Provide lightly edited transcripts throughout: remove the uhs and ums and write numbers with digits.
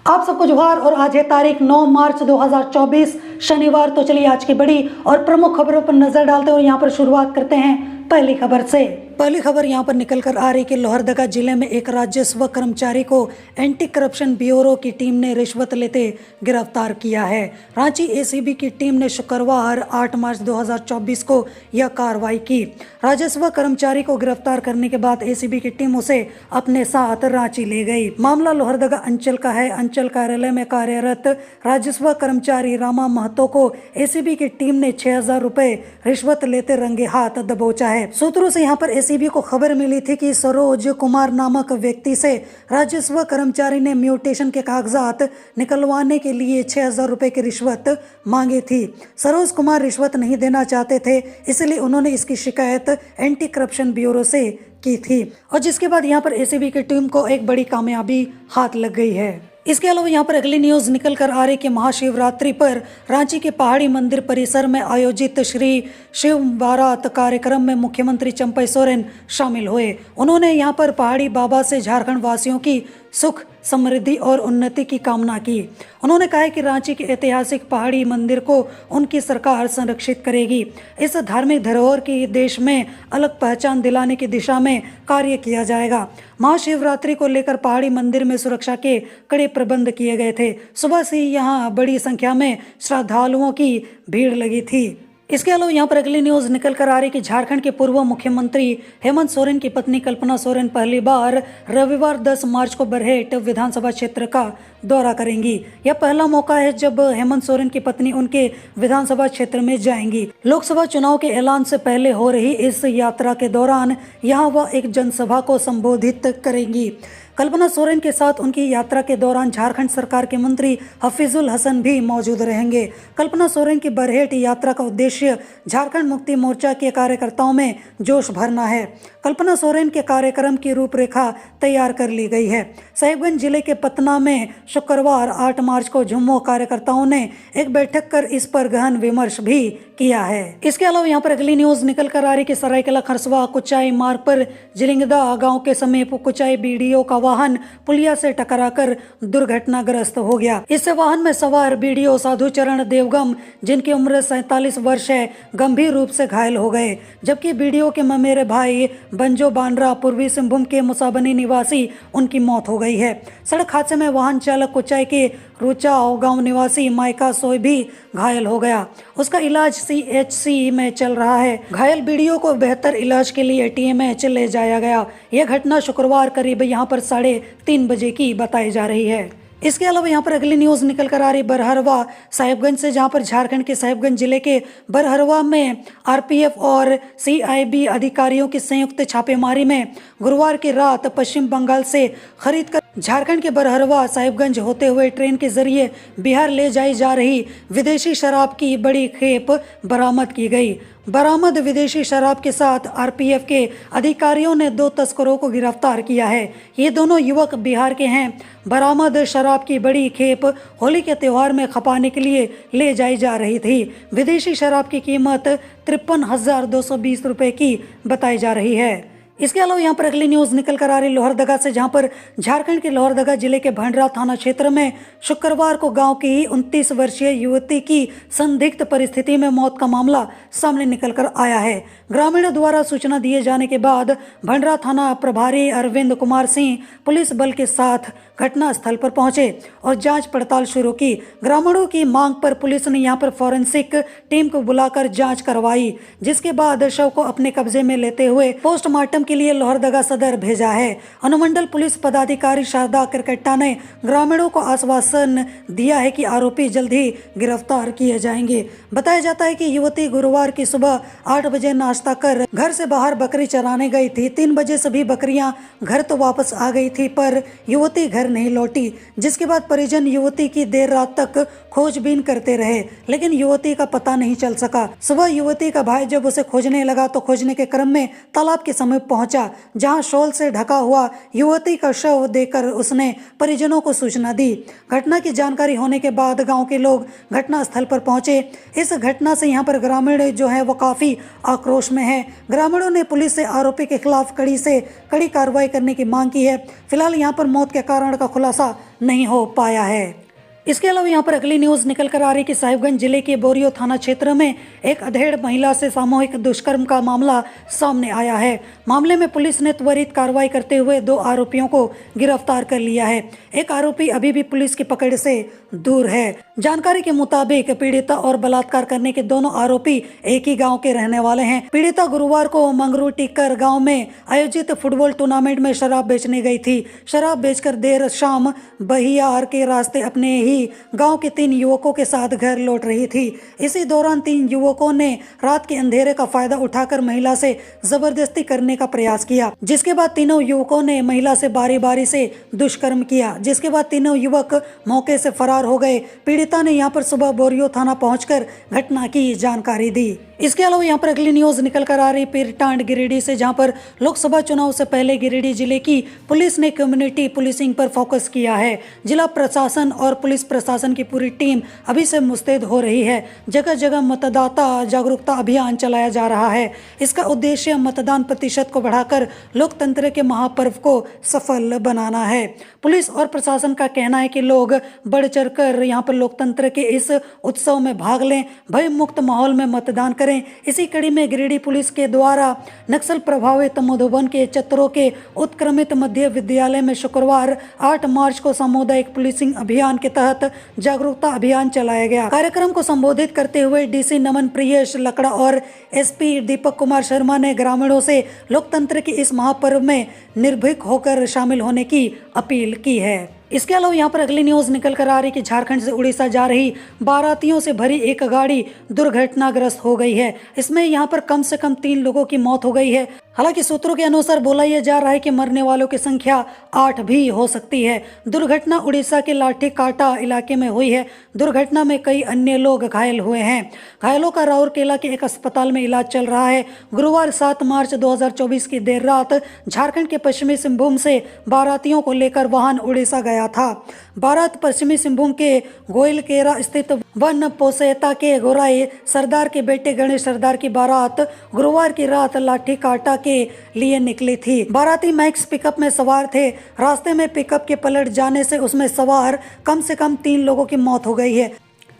आप सबको जोहार। और आज है तारीख 9 मार्च 2024 शनिवार। तो चलिए आज की बड़ी और प्रमुख खबरों पर नजर डालते हैं और यहाँ पर शुरुआत करते हैं पहली खबर से। पहली खबर यहाँ पर निकल कर आ रही कि लोहरदगा जिले में एक राजस्व कर्मचारी को एंटी करप्शन ब्यूरो की टीम ने रिश्वत लेते गिरफ्तार किया है। रांची एसीबी की टीम ने शुक्रवार 8 मार्च 2024 को यह कार्रवाई की। राजस्व कर्मचारी को गिरफ्तार करने के बाद एसीबी की टीम उसे अपने साथ रांची ले गई। मामला लोहरदगा अंचल का है। अंचल कार्यालय में कार्यरत राजस्व कर्मचारी रामा महतो को एसीबी की टीम ने 6,000 रुपए रिश्वत लेते रंगे हाथ दबोचा है। सूत्रों से यहाँ पर एसीबी को खबर मिली थी कि सरोज कुमार नामक व्यक्ति से राजस्व कर्मचारी ने म्यूटेशन के कागजात निकलवाने के लिए 6,000 रुपए की रिश्वत मांगी थी। सरोज कुमार रिश्वत नहीं देना चाहते थे, इसलिए उन्होंने इसकी शिकायत एंटी करप्शन ब्यूरो से की थी और जिसके बाद यहाँ पर एसीबी की टीम को एक बड़ी कामयाबी हाथ लग गई है। इसके अलावा यहाँ पर अगली न्यूज निकल कर आ रही कि महाशिवरात्रि पर रांची के पहाड़ी मंदिर परिसर में आयोजित श्री शिव बारात कार्यक्रम में मुख्यमंत्री चंपई सोरेन शामिल हुए। उन्होंने यहाँ पर पहाड़ी बाबा से झारखंड वासियों की सुख समृद्धि और उन्नति की कामना की। उन्होंने कहा कि रांची के ऐतिहासिक पहाड़ी मंदिर को उनकी सरकार संरक्षित करेगी। इस धार्मिक धरोहर की देश में अलग पहचान दिलाने की दिशा में कार्य किया जाएगा। महाशिवरात्रि को लेकर पहाड़ी मंदिर में सुरक्षा के कड़े प्रबंध किए गए थे। सुबह से यहाँ बड़ी संख्या में श्रद्धालुओं की भीड़ लगी थी। इसके अलावा यहाँ पर अगली न्यूज निकल कर आ रही कि झारखंड के पूर्व मुख्यमंत्री हेमंत सोरेन की पत्नी कल्पना सोरेन पहली बार रविवार 10 मार्च को बरहेट विधानसभा क्षेत्र का दौरा करेंगी। यह पहला मौका है जब हेमंत सोरेन की पत्नी उनके विधानसभा क्षेत्र में जाएंगी। लोकसभा चुनाव के ऐलान से पहले हो रही इस यात्रा के दौरान यहाँ वह एक जनसभा को संबोधित करेंगी। कल्पना सोरेन के साथ उनकी यात्रा के दौरान झारखंड सरकार के मंत्री हफीजुल हसन भी मौजूद रहेंगे। कल्पना सोरेन की बरहेट यात्रा का उद्देश्य झारखंड मुक्ति मोर्चा के कार्यकर्ताओं में जोश भरना है। कल्पना सोरेन के कार्यक्रम की रूपरेखा तैयार कर ली गई है। साहिबगंज जिले के पतना में शुक्रवार 8 मार्च को झुम्मो कार्यकर्ताओं ने एक बैठक कर इस पर गहन विमर्श भी किया है। इसके अलावा यहाँ पर अगली न्यूज निकल कर आ रही कि सरायकेला खरसवा कुचाई मार्ग पर जिलिंगदा गांव के समीप कुचाई बीडीओ का वाहन पुलिया से टकराकर दुर्घटनाग्रस्त हो गया। इस वाहन में सवार बीडीओ साधुचरण देवगम, जिनकी उम्र 47 वर्ष है, गंभीर रूप से घायल हो गए, जबकि बीडीओ के ममेरे भाई बंजो बांद्रा पूर्वी सिंहभूम के मुसाबनी निवासी उनकी मौत हो गई है। सड़क हादसे में वाहन चालक कुचाई के रुचाओ गांव निवासी माइका सोय भी घायल हो गया। उसका इलाज सीएचसी में चल रहा है। घायल बीडीओ को बेहतर इलाज के लिए टीएमएच ले जाया गया। यह घटना शुक्रवार करीब यहाँ पर 3:30 बजे की बताई जा रही है। इसके अलावा यहाँ पर अगली न्यूज निकल कर आ रही बरहरवा साहिबगंज से, जहाँ पर झारखंड के साहिबगंज जिले के बरहरवा में आरपीएफ और सीआईबी अधिकारियों की संयुक्त छापेमारी में गुरुवार की रात पश्चिम बंगाल से खरीद कर झारखंड के बरहरवा साहिबगंज होते हुए ट्रेन के जरिए बिहार ले जाई जा रही विदेशी शराब की बड़ी खेप बरामद की गई। बरामद विदेशी शराब के साथ आरपीएफ के अधिकारियों ने 2 तस्करों को गिरफ्तार किया है। ये दोनों युवक बिहार के हैं। बरामद शराब की बड़ी खेप होली के त्यौहार में खपाने के लिए ले जाई जा रही थी। विदेशी शराब की कीमत 53,220 रुपए की बताई जा रही है। इसके अलावा यहाँ पर अगली न्यूज निकल कर आ रही लोहरदगा से, जहाँ पर झारखंड के लोहरदगा जिले के भंडरा थाना क्षेत्र में शुक्रवार को गांव की ही 29 वर्षीय युवती की संदिग्ध परिस्थिति में मौत का मामला सामने निकल कर आया है। ग्रामीणों द्वारा सूचना दिए जाने के बाद भंडरा थाना प्रभारी अरविंद कुमार सिंह पुलिस बल के साथ घटना स्थल पर पहुंचे और जांच पड़ताल शुरू की। ग्रामीणों की मांग पर पुलिस ने यहां पर फॉरेंसिक टीम को बुलाकर जांच करवाई, जिसके बाद शव को अपने कब्जे में लेते हुए पोस्टमार्टम के लिए लोहरदगा सदर भेजा है। अनुमंडल पुलिस पदाधिकारी शारदा करकट्टा ने ग्रामीणों को आश्वासन दिया है कि आरोपी जल्द ही गिरफ्तार किए जाएंगे। बताया जाता है कि युवती गुरुवार की सुबह 8 बजे नाश्ता कर घर से बाहर बकरी चराने गई थी। 3 बजे सभी बकरियां घर तो वापस आ गई थी, पर युवती घर नहीं लौटी, जिसके बाद परिजन युवती की देर रात तक खोजबीन करते रहे, लेकिन युवती का पता नहीं चल सका। सुबह युवती का भाई जब उसे खोजने लगा तो खोजने के क्रम में तालाब के समीप पहुंचा, जहां शॉल से ढका हुआ युवती का शव देखकर उसने परिजनों को सूचना दी। घटना की जानकारी होने के बाद गांव के लोग घटना स्थल पर पहुंचे। इस घटना से यहां पर ग्रामीण जो है वो काफी आक्रोश में है। ग्रामीणों ने पुलिस से आरोपी के खिलाफ कड़ी से कड़ी कार्रवाई करने की मांग की है। फिलहाल यहाँ पर मौत के कारण का खुलासा नहीं हो पाया है। इसके अलावा यहाँ पर अगली न्यूज़ निकल कर आ रही कि साहिबगंज जिले के बोरियो थाना क्षेत्र में एक अधेड़ महिला से सामूहिक दुष्कर्म का मामला सामने आया है। मामले में पुलिस ने त्वरित कार्रवाई करते हुए 2 आरोपियों को गिरफ्तार कर लिया है। एक आरोपी अभी भी पुलिस की पकड़ से दूर है। जानकारी के मुताबिक पीड़िता और बलात्कार करने के दोनों आरोपी एक ही गाँव के रहने वाले हैं। पीड़िता गुरुवार को मंगरू टिक्कर गाँव में आयोजित फुटबॉल टूर्नामेंट में शराब बेचने गई थी। शराब बेचकर देर शाम बहियार के रास्ते अपने ही गांव के 3 युवकों के साथ घर लौट रही थी। इसी दौरान 3 युवकों ने रात के अंधेरे का फायदा उठाकर महिला से जबरदस्ती करने का प्रयास किया, जिसके बाद तीनों युवकों ने महिला से बारी बारी से दुष्कर्म किया, जिसके बाद तीनों युवक मौके से फरार हो गए। पीड़िता ने यहां पर सुबह बोरियो थाना पहुंचकर घटना की जानकारी दी। इसके अलावा यहाँ पर अगली न्यूज निकल कर आ रही पीरटांड गिरिडीह से, जहां पर लोकसभा चुनाव से पहले गिरिडीह जिले की पुलिस ने कम्युनिटी पुलिसिंग पर फोकस किया है। जिला प्रशासन और पुलिस प्रशासन की पूरी टीम अभी से मुस्तैद हो रही है। जगह जगह मतदाता जागरूकता अभियान चलाया जा रहा है। इसका उद्देश्य मतदान प्रतिशत को बढ़ाकर लोकतंत्र के महापर्व को सफल बनाना है। पुलिस और प्रशासन का कहना है कि लोग बढ़ चढ़ कर यहाँ पर लोकतंत्र के इस उत्सव में भाग लें, भय मुक्त माहौल में मतदान करें। इसी कड़ी में गिरिडीह पुलिस के द्वारा नक्सल प्रभावित मधुबन के चतरों के उत्क्रमित मध्य विद्यालय में शुक्रवार 8 मार्च को सामुदायिक पुलिसिंग अभियान के तहत जागरूकता अभियान चलाया गया। कार्यक्रम को संबोधित करते हुए डीसी नमन प्रियेश लकड़ा और एसपी दीपक कुमार शर्मा ने ग्रामीणों से लोकतंत्र के इस महापर्व में निर्भीक होकर शामिल होने की अपील की है। इसके अलावा यहाँ पर अगली न्यूज़ निकल कर आ रही कि झारखंड से उड़ीसा जा रही बारातियों से भरी एक गाड़ी दुर्घटनाग्रस्त हो गई है। इसमें यहाँ पर कम से कम 3 लोगों की मौत हो गई है। हालांकि सूत्रों के अनुसार बोला यह जा रहा है कि मरने वालों की संख्या 8 भी हो सकती है। दुर्घटना उड़ीसा के लाठी काटा इलाके में हुई है। दुर्घटना में कई अन्य लोग घायल हुए हैं। घायलों का राउरकेला के एक अस्पताल में इलाज चल रहा है। गुरुवार 7 मार्च 2024 की देर रात झारखंड के पश्चिमी सिंहभूम से बारातियों को लेकर वाहन उड़ीसा गया था। बारात पश्चिमी सिंहभूम के गोइलकेरा स्थित वन पोसेता के गोराई सरदार के बेटे गणेश सरदार की बारात गुरुवार की रात लाठी काटा के लिए निकली थी। बाराती मैक्स पिकअप में सवार थे। रास्ते में पिकअप के पलट जाने से उसमें सवार कम से कम 3 लोगों की मौत हो गई है।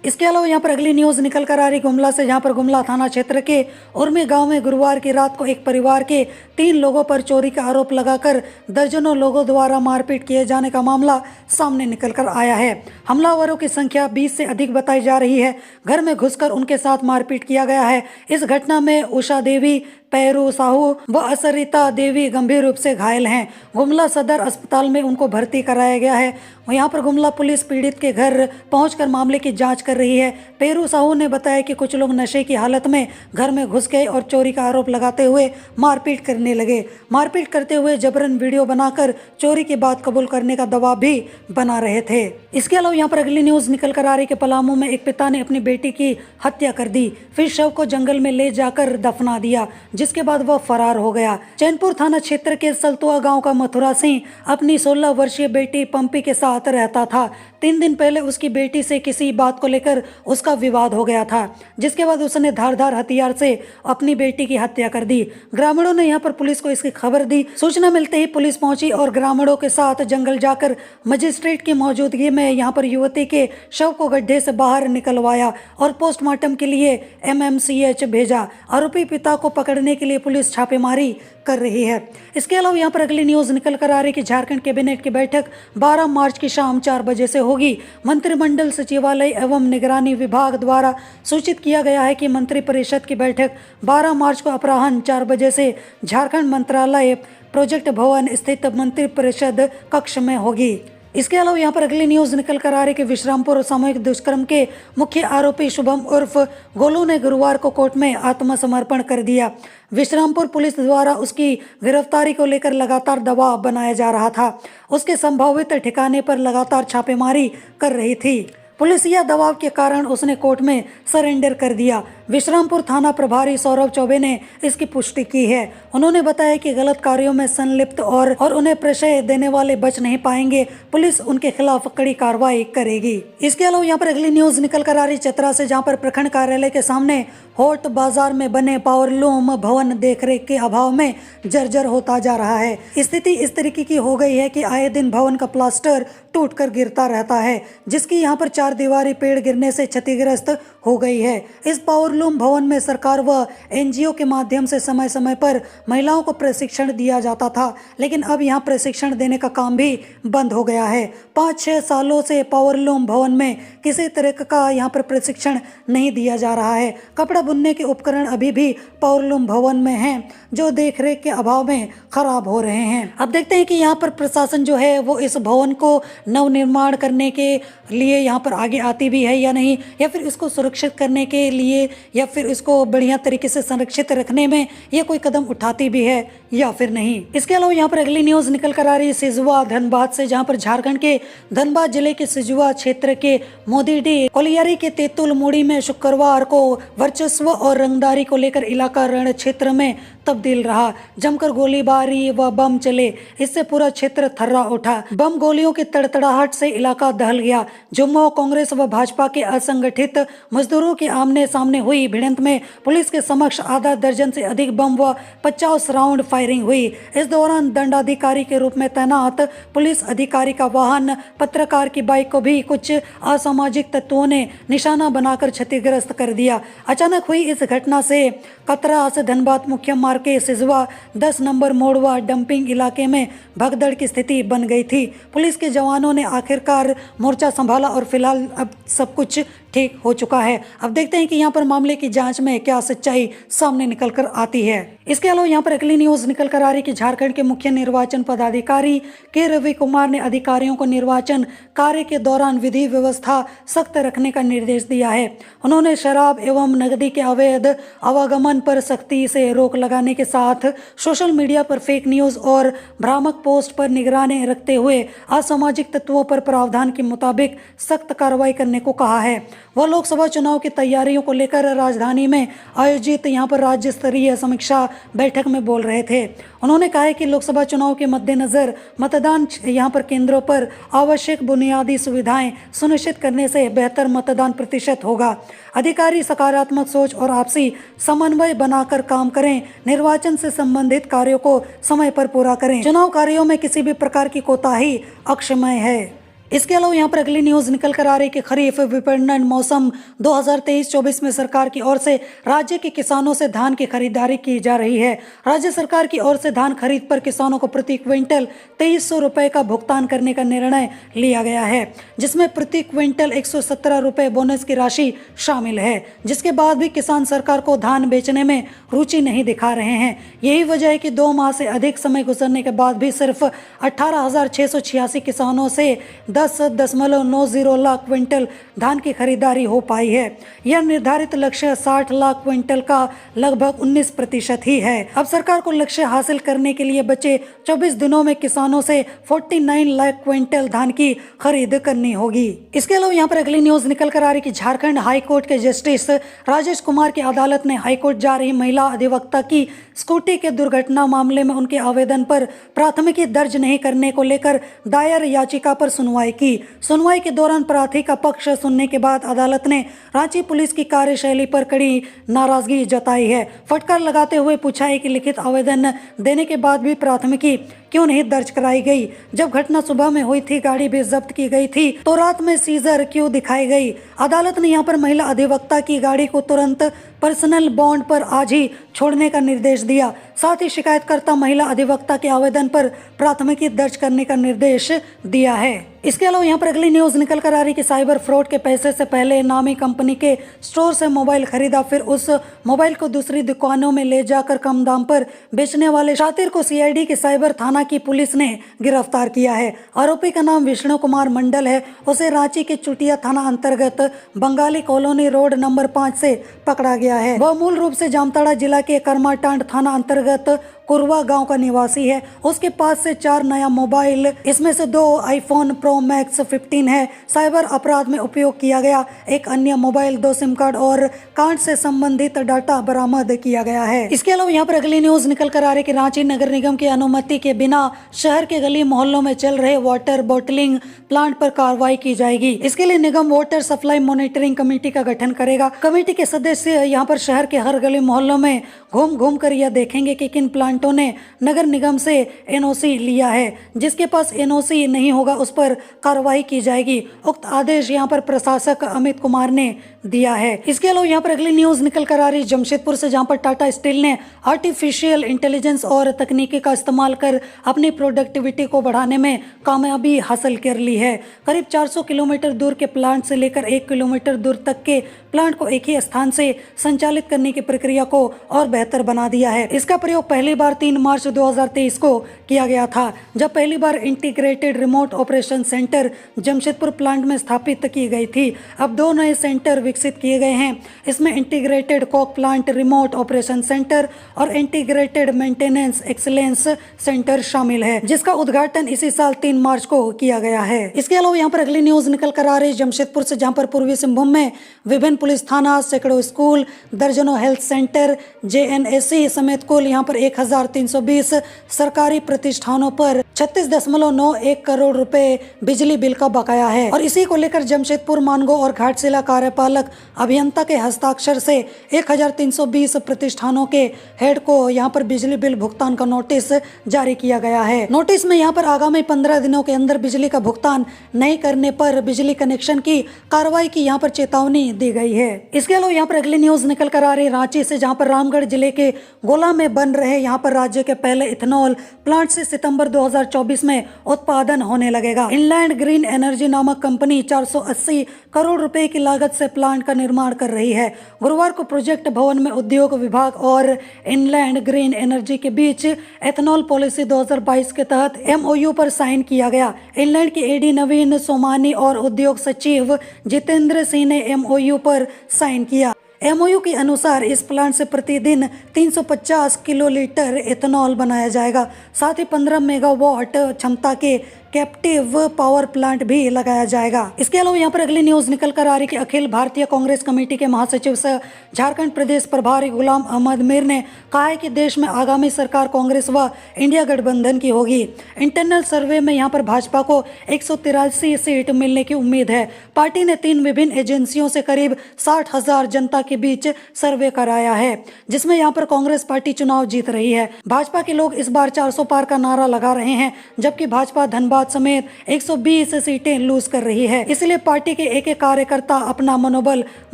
इसके अलावा यहाँ पर अगली न्यूज़ निकल कर आ रही गुमला से, जहाँ पर गुमला थाना क्षेत्र के उर्मी गांव में गुरुवार की रात को एक परिवार के 3 लोगों पर चोरी का आरोप लगाकर दर्जनों लोगों द्वारा मारपीट किए जाने का मामला सामने निकल कर आया है। हमलावरों की संख्या 20 से अधिक बताई जा रही है। घर में घुसकर उनके साथ मारपीट किया गया है। इस घटना में उषा देवी, पैरू साहू व असरिता देवी गंभीर रूप से घायल हैं। गुमला सदर अस्पताल में उनको भर्ती कराया गया है। यहाँ पर गुमला पुलिस पीड़ित के घर पहुंचकर मामले की जांच कर रही है। पेरू साहू ने बताया कि कुछ लोग नशे की हालत में घर में घुस गए और चोरी का आरोप लगाते हुए मारपीट करने लगे। मारपीट करते हुए जबरन वीडियो बनाकर चोरी की बात कबूल करने का दबाव भी बना रहे थे। इसके अलावा यहाँ पर अगली न्यूज़ निकल कर आ रही कि पलामू में एक पिता ने अपनी बेटी की हत्या कर दी, फिर शव को जंगल में ले जाकर दफना दिया, जिसके बाद वह फरार हो गया। चैनपुर थाना क्षेत्र के सलतुआ गांव का मथुरा सिंह अपनी 16 वर्षीय बेटी पंपी के साथ रहता था। 3 दिन पहले उसकी बेटी से किसी बात को लेकर उसका विवाद हो गया था, जिसके बाद उसने धारदार हथियार से अपनी बेटी की हत्या कर दी। ग्रामीणों ने यहां पर पुलिस को इसकी खबर दी। सूचना मिलते ही पुलिस पहुंची और ग्रामीणों के साथ जंगल जाकर मजिस्ट्रेट की मौजूदगी में यहां पर युवती के शव को गड्ढे से बाहर निकलवाया और पोस्टमार्टम के लिए MMCH भेजा। आरोपी पिता को पकड़ने के लिए पुलिस छापेमारी कर रही है। इसके अलावा यहाँ पर अगली न्यूज़ निकल कर आ रही कि झारखंड कैबिनेट की बैठक 12 मार्च की शाम 4 बजे से होगी। मंत्रिमंडल सचिवालय एवं निगरानी विभाग द्वारा सूचित किया गया है कि मंत्रिपरिषद की बैठक 12 मार्च को अपराह्न 4 बजे से झारखंड मंत्रालय प्रोजेक्ट भवन स्थित मंत्रिपरिषद कक्ष में होगी। इसके अलावा यहाँ पर अगली न्यूज़ निकल कर आ रही कि विश्रामपुर सामूहिक दुष्कर्म के मुख्य आरोपी शुभम उर्फ गोलू ने गुरुवार को कोर्ट में आत्मसमर्पण कर दिया। विश्रामपुर पुलिस द्वारा उसकी गिरफ्तारी को लेकर लगातार दबाव बनाया जा रहा था। उसके संभावित ठिकाने पर लगातार छापेमारी कर रही थी। पुलिस या दबाव के कारण उसने कोर्ट में सरेंडर कर दिया। विश्रामपुर थाना प्रभारी सौरभ चौबे ने इसकी पुष्टि की है। उन्होंने बताया कि गलत कार्यों में संलिप्त और उन्हें प्रश्रय देने वाले बच नहीं पाएंगे। पुलिस उनके खिलाफ कड़ी कार्रवाई करेगी। इसके अलावा यहाँ पर अगली न्यूज निकल कर आ रही चतरा से, जहाँ पर प्रखंड कार्यालय के सामने होट बाजार में बने पावरलूम भवन देखरेख के अभाव में जर्जर होता जा रहा है। स्थिति इस तरीके की हो गई है कि आए दिन भवन का प्लास्टर टूटकर गिरता रहता है, जिसकी यहाँ पर 4 दीवारी पेड़ गिरने से क्षतिग्रस्त हो गई है। इस पावरलूम भवन में सरकार व एनजीओ के माध्यम से समय समय पर महिलाओं को प्रशिक्षण दिया जाता था, लेकिन अब यहाँ प्रशिक्षण देने का काम भी बंद हो गया है। 5-6 सालों से पावरलूम भवन में किसी तरह का यहाँ पर प्रशिक्षण नहीं दिया जा रहा है। कपड़ा बुनने के उपकरण अभी भी पावरलूम भवन में हैं, जो देखरेख के अभाव में खराब हो रहे हैं। अब देखते हैं कि यहाँ पर प्रशासन जो है वो इस भवन को नवनिर्माण करने के लिए यहाँ पर आगे आती भी है या नहीं, या फिर इसको सुरक्षित करने के लिए या फिर इसको बढ़िया तरीके से संरक्षित रखने में ये कोई कदम उठाती भी है या फिर नहीं। इसके अलावा यहाँ पर अगली न्यूज निकल कर आ रही है सिजुआ धनबाद से, जहाँ पर झारखंड के धनबाद जिले के सिजुआ क्षेत्र के मोदीडीह कोलियारी के तेतुल मोड़ी में शुक्रवार को वर्चस्व और रंगदारी को लेकर इलाका रण क्षेत्र में तब्दील रहा। जमकर गोलीबारी व बम चले, इससे पूरा क्षेत्र थर्रा उठा। बम गोलियों की तड़तड़ाहट से इलाका दहल गया। जम्मू कांग्रेस व भाजपा के असंगठित मजदूरों के आमने सामने हुई भिड़ंत में पुलिस के समक्ष आधा दर्जन से अधिक बम व 50 राउंड फायरिंग हुई। इस दौरान दंडाधिकारी के रूप में तैनात पुलिस अधिकारी का वाहन, पत्रकार की बाइक को भी कुछ असामाजिक तत्वों ने निशाना बनाकर क्षतिग्रस्त कर दिया। अचानक हुई इस घटना से कतरा से धनबाद मुख्य मार्ग के सिजुआ 10 नंबर मोड़ व डंपिंग इलाके में भगदड़ की स्थिति बन गई थी। पुलिस के जवानों ने आखिरकार मोर्चा संभाला और फिलहाल अब सब कुछ ठीक हो चुका है। अब देखते हैं कि यहाँ पर मामले की जांच में क्या सच्चाई सामने निकल कर आती है। इसके अलावा यहाँ पर अगली न्यूज निकल कर आ रही कि झारखंड के मुख्य निर्वाचन पदाधिकारी के रवि कुमार ने अधिकारियों को निर्वाचन कार्य के दौरान विधि व्यवस्था सख्त रखने का निर्देश दिया है। उन्होंने शराब एवं नकदी के अवैध आवागमन पर सख्ती से रोक लगाने के साथ सोशल मीडिया पर फेक न्यूज और भ्रामक पोस्ट पर निगरानी रखते हुए असामाजिक तत्वों पर प्रावधान के मुताबिक सख्त कार्रवाई करने को कहा है। वह लोकसभा चुनाव की तैयारियों को लेकर राजधानी में आयोजित यहाँ पर राज्य स्तरीय समीक्षा बैठक में बोल रहे थे। उन्होंने कहा है कि लोकसभा चुनाव के मद्देनजर मतदान यहाँ पर केंद्रों पर आवश्यक बुनियादी सुविधाएं सुनिश्चित करने से बेहतर मतदान प्रतिशत होगा। अधिकारी सकारात्मक सोच और आपसी समन्वय बनाकर काम करें। निर्वाचन से संबंधित कार्यों को समय पर पूरा करें। चुनाव कार्यों में किसी भी प्रकार की कोताही अक्षम्य है। इसके अलावा यहाँ पर अगली न्यूज निकल कर आ रही है कि खरीफ विपणन मौसम 2023-24 में सरकार की ओर से राज्य के किसानों से धान की खरीदारी की जा रही है। राज्य सरकार की ओर से धान खरीद पर किसानों को प्रति क्विंटल 2300 रुपये का भुगतान करने का निर्णय लिया गया है, जिसमें प्रति क्विंटल 117 रुपये बोनस की राशि शामिल है। जिसके बाद भी किसान सरकार को धान बेचने में रुचि नहीं दिखा रहे हैं। यही वजह है कि 2 माह से अधिक समय गुजरने के बाद भी सिर्फ 18,686 किसानों से 10.90 लाख क्विंटल धान की खरीदारी हो पाई है। यह निर्धारित लक्ष्य 60 लाख क्विंटल का लगभग 19% ही है। अब सरकार को लक्ष्य हासिल करने के लिए बचे 24 दिनों में किसानों से 49 लाख क्विंटल धान की खरीद करनी होगी। इसके अलावा यहाँ पर अगली न्यूज निकल कर आ रही कि झारखंड हाईकोर्ट के जस्टिस राजेश कुमार की अदालत ने हाईकोर्ट जा रही महिला अधिवक्ता की स्कूटी के दुर्घटना मामले में उनके आवेदन पर प्राथमिकी दर्ज नहीं करने को लेकर दायर याचिका पर सुनवाई की। सुनवाई के दौरान प्रार्थी का पक्ष सुनने के बाद अदालत ने रांची पुलिस की कार्यशैली पर कड़ी नाराजगी जताई है। फटकार लगाते हुए पूछा है कि लिखित आवेदन देने के बाद भी प्राथमिकी क्यों नहीं दर्ज कराई गई। जब घटना सुबह में हुई थी, गाड़ी भी जब्त की गई थी, तो रात में सीजर क्यों दिखाई गई। अदालत ने यहाँ पर महिला अधिवक्ता की गाड़ी को तुरंत पर्सनल बॉन्ड पर आज ही छोड़ने का निर्देश दिया। साथ ही शिकायतकर्ता महिला अधिवक्ता के आवेदन पर प्राथमिकी दर्ज करने का निर्देश दिया है। इसके अलावा यहाँ पर अगली न्यूज निकल कर आ रही कि साइबर फ्रॉड के पैसे से पहले नामी कंपनी के स्टोर से मोबाइल खरीदा, फिर उस मोबाइल को दूसरी दुकानों में ले जाकर कम दाम पर बेचने वाले शातिर को सीआईडी के साइबर थाना की पुलिस ने गिरफ्तार किया है। आरोपी का नाम विष्णु कुमार मंडल है। उसे रांची के चुटिया थाना अंतर्गत बंगाली कॉलोनी रोड नंबर 5 से पकड़ा गया है। वह मूल रूप से जामताड़ा जिला के कर्माटांड थाना अंतर्गत कुरवा गांव का निवासी है। उसके पास से 4 नया मोबाइल, इसमें से 2 आईफोन प्रो मैक्स 15 है, साइबर अपराध में उपयोग किया गया एक अन्य मोबाइल, 2 सिम कार्ड और कांड से संबंधित डाटा बरामद किया गया है। इसके अलावा यहाँ पर अगली न्यूज निकल कर आ रही कि रांची नगर निगम की अनुमति के बिना शहर के गली मोहल्लों में चल रहे वाटर बॉटलिंग प्लांट पर कार्रवाई की जाएगी। इसके लिए निगम वाटर सप्लाई मॉनिटरिंग कमेटी का गठन करेगा। कमेटी के सदस्य यहाँ पर शहर के हर गली मोहल्लों में घूम कर यह देखेंगे कि किन प्लांटों ने नगर निगम से एनओसी लिया है। जिसके पास एनओसी नहीं होगा उस पर कार्रवाई की जाएगी। उक्त आदेश यहाँ पर प्रशासक अमित कुमार ने दिया है। इसके अलावा यहाँ पर अगली न्यूज निकल कर आ रही जमशेदपुर से, जहाँ पर टाटा स्टील ने आर्टिफिशियल इंटेलिजेंस और तकनीकी का इस्तेमाल कर अपनी प्रोडक्टिविटी को बढ़ाने में कामयाबी हासिल कर ली है। करीब 400 किलोमीटर दूर के प्लांट से लेकर 1 किलोमीटर दूर तक के प्लांट को एक ही स्थान से संचालित करने की प्रक्रिया को और बेहतर बना दिया है। इसका प्रयोग पहली बार 3 मार्च 2023 को किया गया था, जब पहली बार integrated remote operation centre Jamshedpur plant में स्थापित की गई थी। अब 2 नए सेंटर विकसित किए गए हैं। इसमें integrated Coke plant remote operation centre और इंटीग्रेटेड मेंटेनेंस एक्सीलेंस सेंटर शामिल है, जिसका उद्घाटन इसी साल 3 मार्च को किया गया है। इसके अलावा यहाँ पर अगली न्यूज निकल कर आ रही जमशेदपुर से, जहाँ पर पूर्वी सिंहभूम में विभिन्न पुलिस थाना, सैकड़ों स्कूल, दर्जनों हेल्थ सेंटर, जेएनएसी समेत कुल यहाँ पर 1320 सरकारी प्रतिष्ठानों पर 36.91 करोड़ रुपए बिजली बिल का बकाया है। और इसी को लेकर जमशेदपुर, मानगो और घाटशिला कार्यपालक अभियंता के हस्ताक्षर से 1320 प्रतिष्ठानों के हेड को यहाँ पर बिजली बिल भुगतान का नोटिस जारी किया गया है। नोटिस में यहाँ पर आगामी 15 दिनों के अंदर बिजली का भुगतान नहीं करने पर बिजली कनेक्शन की कार्रवाई की यहाँ पर चेतावनी दी गई है। इसके अलावा यहाँ पर अगली न्यूज निकल कर आ रही रांची से, जहाँ पर रामगढ़ जिले के गोला में बन रहे यहाँ पर राज्य के पहले इथेनॉल प्लांट से सितंबर 2024 में उत्पादन होने लगेगा। इनलैंड ग्रीन एनर्जी नामक कंपनी 480 करोड़ रुपए की लागत से प्लांट का निर्माण कर रही है। गुरुवार को प्रोजेक्ट भवन में उद्योग विभाग और इनलैंड ग्रीन एनर्जी के बीच एथेनॉल पॉलिसी 2022 के तहत एमओयू पर साइन किया गया। इनलैंड के एडी नवीन सोमानी और उद्योग सचिव जितेंद्र सिंह ने एमओयू पर साइन किया। एमओयू के अनुसार इस प्लांट से प्रतिदिन 350 किलोलीटर एथेनॉल बनाया जाएगा। साथ ही 15 मेगावाट क्षमता के कैप्टिव पावर प्लांट भी लगाया जाएगा। इसके अलावा यहाँ पर अगली न्यूज निकल कर आ रही कि अखिल भारतीय कांग्रेस कमेटी के महासचिव सह झारखंड प्रदेश प्रभारी गुलाम अहमद मीर ने कहा है कि देश में आगामी सरकार कांग्रेस व इंडिया गठबंधन की होगी। इंटरनल सर्वे में यहाँ पर भाजपा को 183 सीट मिलने की उम्मीद है। पार्टी ने 3 विभिन्न एजेंसियों से करीब 60,000 जनता के बीच सर्वे कराया है, जिसमें यहाँ पर कांग्रेस पार्टी चुनाव जीत रही है। भाजपा के लोग इस बार 400 पार का नारा लगा रहे हैं, जबकि भाजपा धनबाद समेत 120 सीटें लूज कर रही है। इसलिए पार्टी के एक कार्यकर्ता अपना मनोबल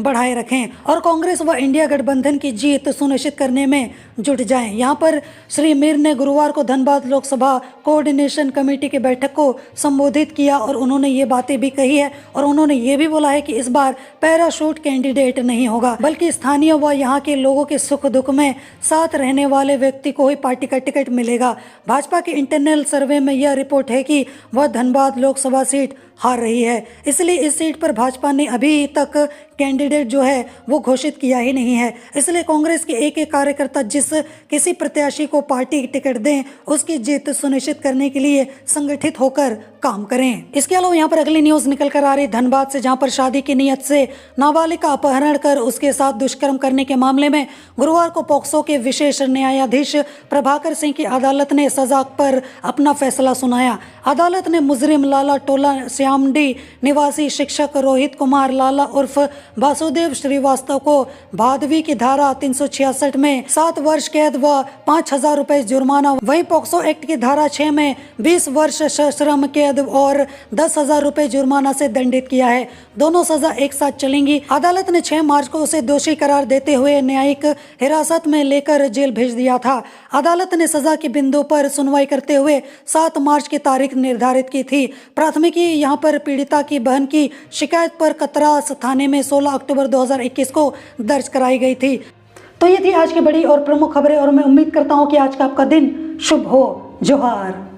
बढ़ाए रखें और कांग्रेस व इंडिया गठबंधन की जीत सुनिश्चित करने में जुट जाएं। यहाँ पर श्री मीर ने गुरुवार को धनबाद लोकसभा कोऑर्डिनेशन कमेटी की बैठक को संबोधित किया और उन्होंने ये बातें भी कही है और उन्होंने ये भी बोला है कि इस बार पैराशूट कैंडिडेट नहीं होगा, बल्कि स्थानीय व यहाँ के लोगों के सुख दुख में साथ रहने वाले व्यक्ति को ही पार्टी का टिकट मिलेगा। भाजपा के इंटरनल सर्वे में यह रिपोर्ट है कि वह धनबाद लोकसभा सीट हार रही है। इसलिए इस सीट पर भाजपा ने अभी तक कैंडिडेट जो है वो घोषित किया ही नहीं है। इसलिए कांग्रेस के एक कार्यकर्ता जिस किसी प्रत्याशी को पार्टी टिकट दें उसकी जीत सुनिश्चित करने के लिए संगठित होकर काम करें। इसके अलावा यहाँ पर अगली न्यूज निकल कर आ रही धनबाद से, जहाँ पर शादी की नियत से नाबालिग का अपहरण कर उसके साथ दुष्कर्म करने के मामले में गुरुवार को पोक्सो के विशेष न्यायाधीश प्रभाकर सिंह की अदालत ने सजा पर अपना फैसला सुनाया। अदालत ने मुजरिम लाला टोला श्यामडी निवासी शिक्षक रोहित कुमार लाला उर्फ वासुदेव श्रीवास्तव को भादवी की धारा 366 में 7 वर्ष कैद व 5,000 रुपए जुर्माना, वहीं पोक्सो एक्ट की धारा 6 में 20 वर्ष सश्रम कैद और 10,000 रुपए जुर्माना से दंडित किया है। दोनों सजा एक साथ चलेंगी। अदालत ने 6 मार्च को उसे दोषी करार देते हुए न्यायिक हिरासत में लेकर जेल भेज दिया था। अदालत ने सजा के बिंदु पर सुनवाई करते हुए 7 मार्च की तारीख निर्धारित की थी। प्राथमिकी यहाँ पर पीड़िता की बहन की शिकायत पर कतरास थाने में 16 अक्टूबर 2021 को दर्ज कराई गई थी। तो ये थी आज की बड़ी और प्रमुख खबरें और मैं उम्मीद करता हूँ कि आज का आपका दिन शुभ हो। जोहार।